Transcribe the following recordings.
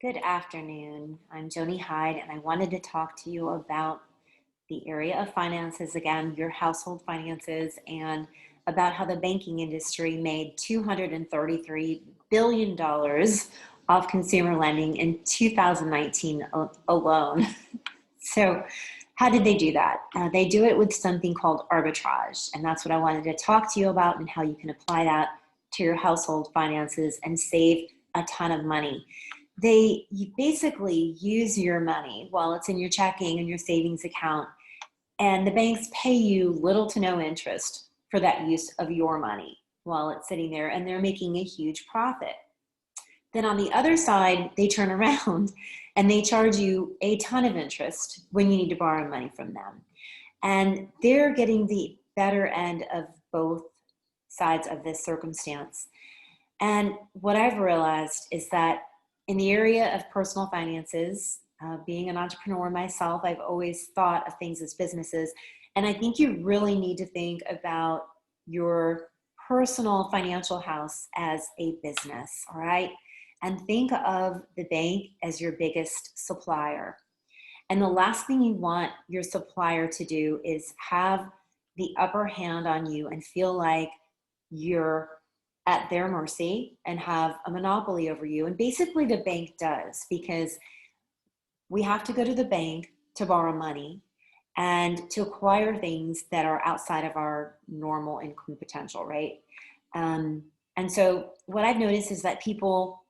Good afternoon. I'm Joni Hyde, and I wanted to talk to you about the area of finances again, your household finances, and about how the banking industry made $233 billion off consumer lending in 2019 alone. So, how did they do that? They do it with something called arbitrage, and that's what I wanted to talk to you about and how you can apply that to your household finances and save a ton of money. You basically use your money while it's in your checking and your savings account, and the banks pay you little to no interest for that use of your money while it's sitting there, and they're making a huge profit. Then on the other side, they turn around and they charge you a ton of interest when you need to borrow money from them. And they're getting the better end of both sides of this circumstance. And what I've realized is that in the area of personal finances, being an entrepreneur myself, I've always thought of things as businesses. And I think you really need to think about your personal financial house as a business, all right? And think of the bank as your biggest supplier. And the last thing you want your supplier to do is have the upper hand on you and feel like you're at their mercy and have a monopoly over you. And basically, the bank does, because we have to go to the bank to borrow money and to acquire things that are outside of our normal income potential, right? And so, what I've noticed is that people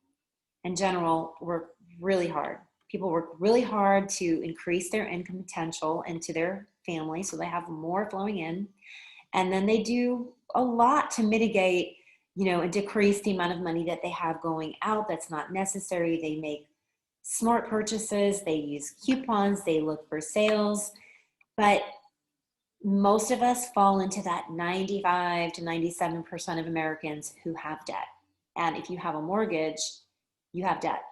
in general work really hard. People work really hard to increase their income potential into their family so they have more flowing in. And then they do a lot to mitigate, and decrease the amount of money that they have going out that's not necessary. They make smart purchases, they use coupons, they look for sales. But most of us fall into that 95 to 97% of Americans who have debt. And if you have a mortgage, you have debt.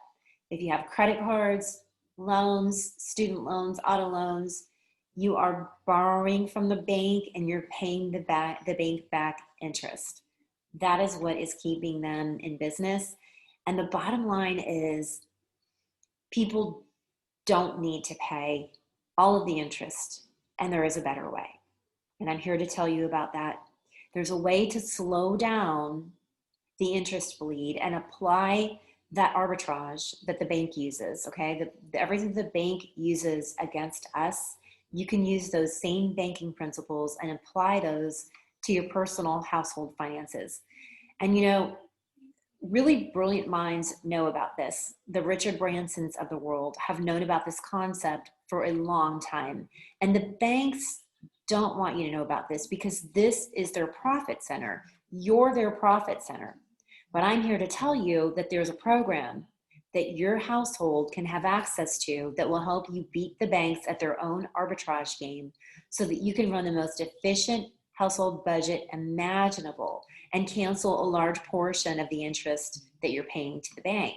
If you have credit cards, loans, student loans, auto loans, you are borrowing from the bank and you're paying the bank back interest. That is what is keeping them in business. And the bottom line is people don't need to pay all of the interest, and there is a better way. And I'm here to tell you about that. There's a way to slow down the interest bleed and apply that arbitrage that the bank uses, okay? Everything the bank uses against us, you can use those same banking principles and apply those to your personal household finances. And really brilliant minds know about this. The Richard Bransons of the world have known about this concept for a long time. And the banks don't want you to know about this because this is their profit center. You're their profit center. But I'm here to tell you that there's a program that your household can have access to that will help you beat the banks at their own arbitrage game so that you can run the most efficient household budget imaginable and cancel a large portion of the interest that you're paying to the bank.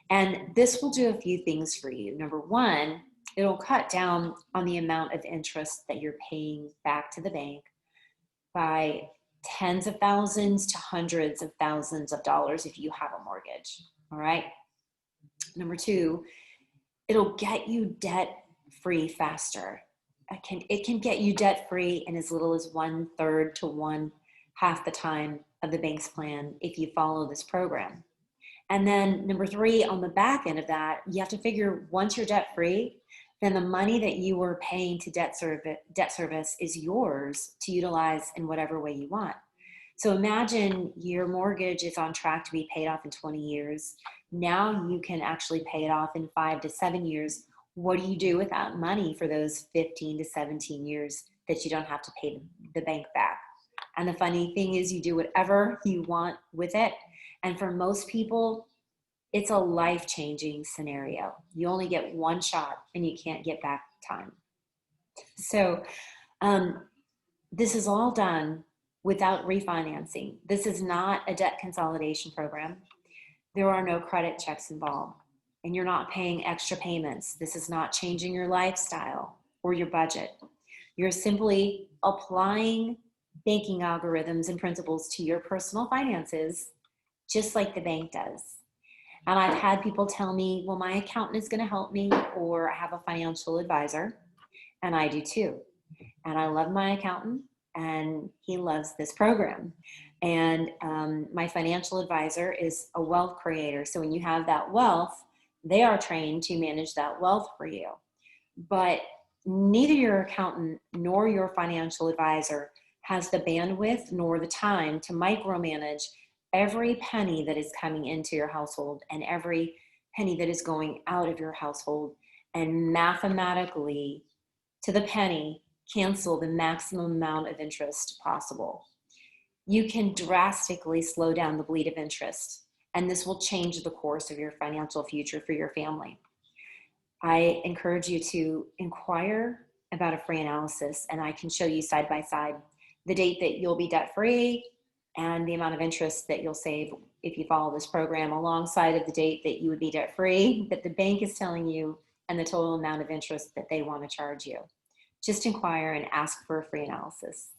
And this will do a few things for you. Number one, it'll cut down on the amount of interest that you're paying back to the bank by tens of thousands to hundreds of thousands of dollars if you have a mortgage, all right? Number two, it'll get you debt free faster. It can get you debt free in as little as 1/3 to 1/2 the time of the bank's plan if you follow this program. And then number three, on the back end of that, you have to figure once you're debt free, then the money that you were paying to debt service is yours to utilize in whatever way you want. So imagine your mortgage is on track to be paid off in 20 years. Now you can actually pay it off in 5 to 7 years. What do you do with that money for those 15 to 17 years that you don't have to pay the bank back? And the funny thing is you do whatever you want with it. And for most people, it's a life-changing scenario. You only get one shot and you can't get back time. So this is all done without refinancing. This is not a debt consolidation program. There are no credit checks involved, and you're not paying extra payments. This is not changing your lifestyle or your budget. You're simply applying banking algorithms and principles to your personal finances, just like the bank does. And I've had people tell me, well, my accountant is going to help me, or I have a financial advisor, and I do too. And I love my accountant, and he loves this program. And my financial advisor is a wealth creator. So when you have that wealth, they are trained to manage that wealth for you. But neither your accountant nor your financial advisor has the bandwidth nor the time to micromanage every penny that is coming into your household and every penny that is going out of your household, and mathematically, to the penny, cancel the maximum amount of interest possible. You can drastically slow down the bleed of interest, and this will change the course of your financial future for your family. I encourage you to inquire about a free analysis, and I can show you side by side the date that you'll be debt free and the amount of interest that you'll save if you follow this program, alongside of the date that you would be debt free that the bank is telling you, and the total amount of interest that they want to charge you. Just inquire and ask for a free analysis.